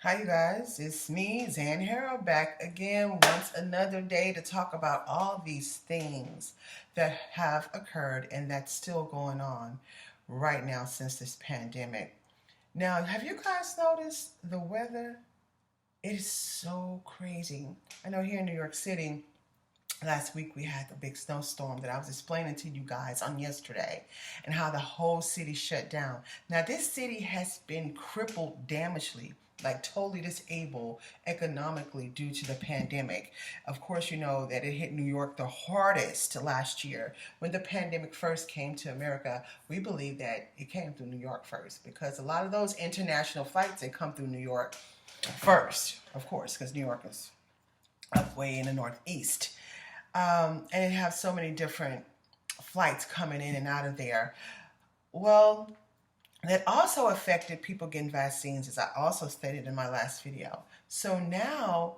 Hi, you guys. It's me, Zan Harrell, back again once another day to talk about all these things that have occurred and that's still going on right now since this pandemic. Now, have you guys noticed the weather? It is so crazy. I know here in New York City, last week we had the big snowstorm that I was explaining to you guys on yesterday and how the whole city shut down. Now, this city has been crippled damagely, like totally disabled economically due to the pandemic. Of course, you know that it hit New York the hardest last year. When the pandemic first came to America, we believe that it came through New York first because a lot of those international flights, they come through New York first, of course, because New York is up way in the Northeast. And it has so many different flights coming in and out of there. Well, that also affected people getting vaccines, as I also stated in my last video. So now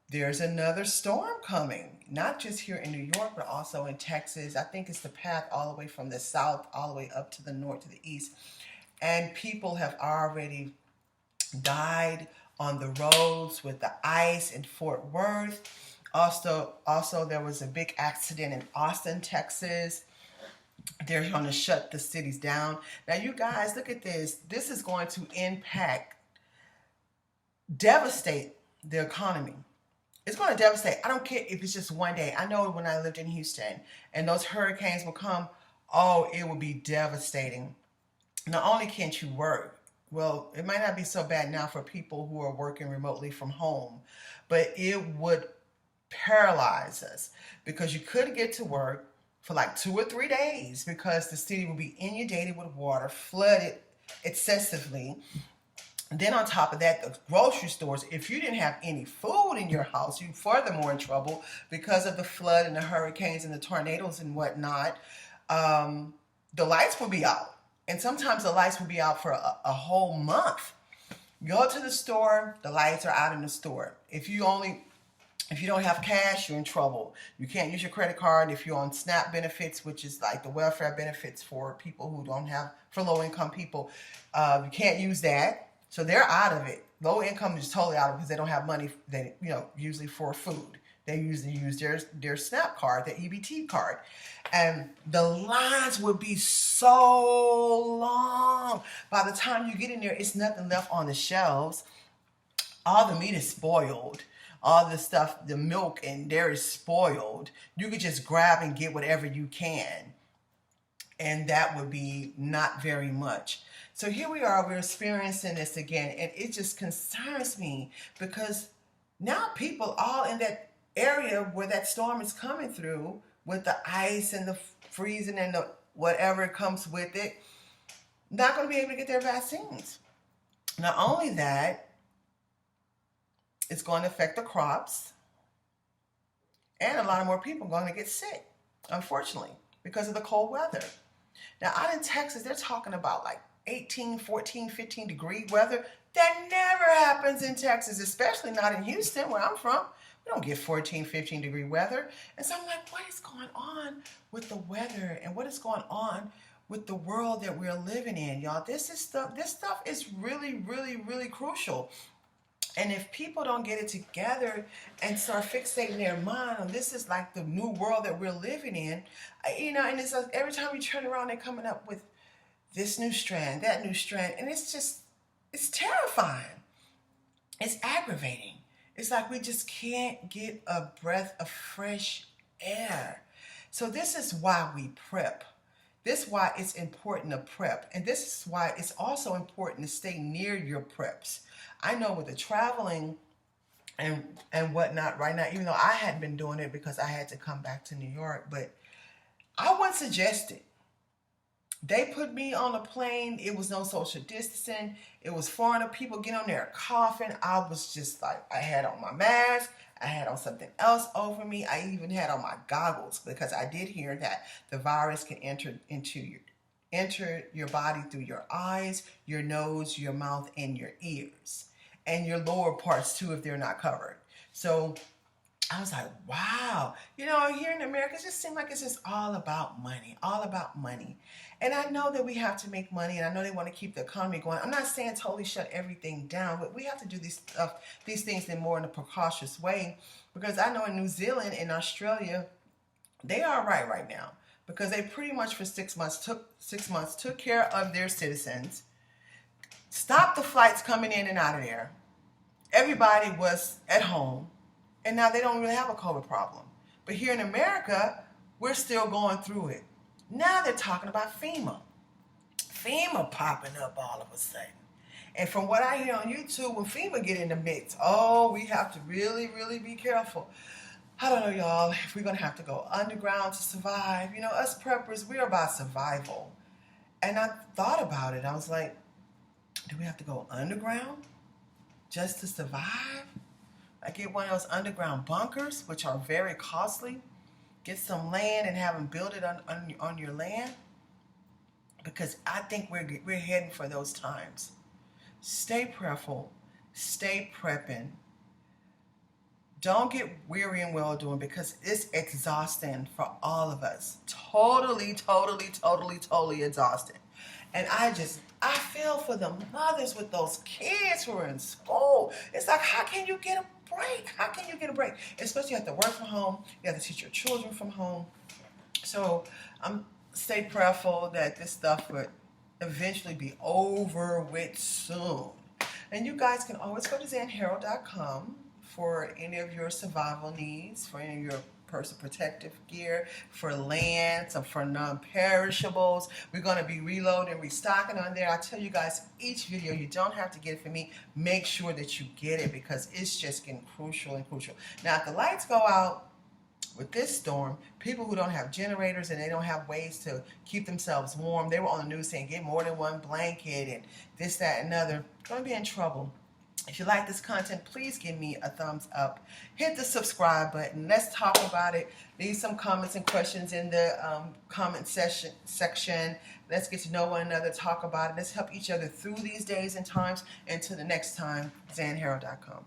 there's another storm coming, not just here in New York, but also in Texas. I think it's the path all the way from the south, all the way up to the north, to the east. And people have already died on the roads with the ice in Fort Worth. Also, there was a big accident in Austin, Texas. They're going to shut the cities down. Now, you guys, look at this. This is going to devastate the economy. It's going to devastate. I don't care if it's just one day. I know when I lived in Houston and those hurricanes will come, oh, it will be devastating. Not only can't you work, well, it might not be so bad now for people who are working remotely from home, but it would paralyze us because you couldn't get to work for like 2 or 3 days because the city would be inundated with water, flooded excessively. And then on top of that, the grocery stores, if you didn't have any food in your house, you're furthermore in trouble because of the flood and the hurricanes and the tornadoes and whatnot. The lights would be out. And sometimes the lights will be out for a whole month. Go to the store, the lights are out in the store. If you don't have cash, you're in trouble. You can't use your credit card if you're on SNAP benefits, which is like the welfare benefits for people who don't have, for low income people. You can't use that. So they're out of it. Low income is totally out of it because they don't have money, usually for food. They usually use their SNAP card, their EBT card. And the lines would be so long. By the time you get in there, it's nothing left on the shelves. All the meat is spoiled. All the stuff, the milk and dairy is spoiled. You could just grab and get whatever you can. And that would be not very much. So here we are, we're experiencing this again. And it just concerns me because now people all in that area where that storm is coming through with the ice and the freezing and the whatever comes with it, not going to be able to get their vaccines. Not only that, it's going to affect the crops, and a lot of more people are going to get sick, unfortunately, because of the cold weather. Now, out in Texas, they're talking about like 18, 14, 15 degree weather. That never happens in Texas, especially not in Houston, where I'm from. We don't get 14, 15 degree weather. And so I'm like, what is going on with the weather and what is going on with the world that we're living in, y'all? This stuff is really, really, really crucial. And if people don't get it together and start fixating their mind on this is like the new world that we're living in, and it's like every time you turn around, they're coming up with this new strand, that new strand, and it's terrifying. It's aggravating. It's like we just can't get a breath of fresh air. So this is why we prep. This is why it's important to prep. And this is why it's also important to stay near your preps. I know with the traveling and whatnot right now, even though I hadn't been doing it because I had to come back to New York, but I would suggest it. They put me on a plane. It was no social distancing. It was foreigner people get on there coughing. I was just like, I had on my mask. I had on something else over me. I even had on my goggles because I did hear that the virus can enter your body through your eyes, your nose, your mouth, and your ears, and your lower parts too if they're not covered. So I was like, wow. You know, here in America, it just seems like it's just all about money, all about money. And I know that we have to make money, and I know they want to keep the economy going. I'm not saying totally shut everything down, but we have to do these things in more in a precautious way, because I know in New Zealand and Australia, they are right now, because they pretty much for 6 months took care of their citizens, stopped the flights coming in and out of there. Everybody was at home, and now they don't really have a COVID problem. But here in America, we're still going through it. Now they're talking about FEMA. FEMA popping up all of a sudden. And from what I hear on YouTube, when FEMA get in the mix, oh, we have to really, really be careful. I don't know, y'all, if we're going to have to go underground to survive. You know, us preppers, we're about survival. And I thought about it. I was like, do we have to go underground just to survive? Like get one of those underground bunkers, which are very costly. Get some land and have them build it on your land. Because I think we're heading for those times. Stay prayerful. Stay prepping. Don't get weary in well doing, because it's exhausting for all of us. Totally exhausting. And I feel for the mothers with those kids who are in school. It's like, how can you get a break? How can you get a break? Especially you have to work from home. You have to teach your children from home. So stay prayerful that this stuff would eventually be over with soon. And you guys can always go to zanharrold.com for any of your survival needs, for any of your personal protective gear, for land, some for non-perishables. We're going to be reloading, restocking on there. I tell you guys each video, you don't have to get it from me. Make sure that you get it, because it's just getting crucial and crucial. Now, if the lights go out with this storm, people who don't have generators and they don't have ways to keep themselves warm, they were on the news saying get more than one blanket and this, that, and other, going to be in trouble. If you like this content, please give me a thumbs up. Hit the subscribe button. Let's talk about it. Leave some comments and questions in the comment section. Let's get to know one another, talk about it. Let's help each other through these days and times. Until the next time, zanharrold.com.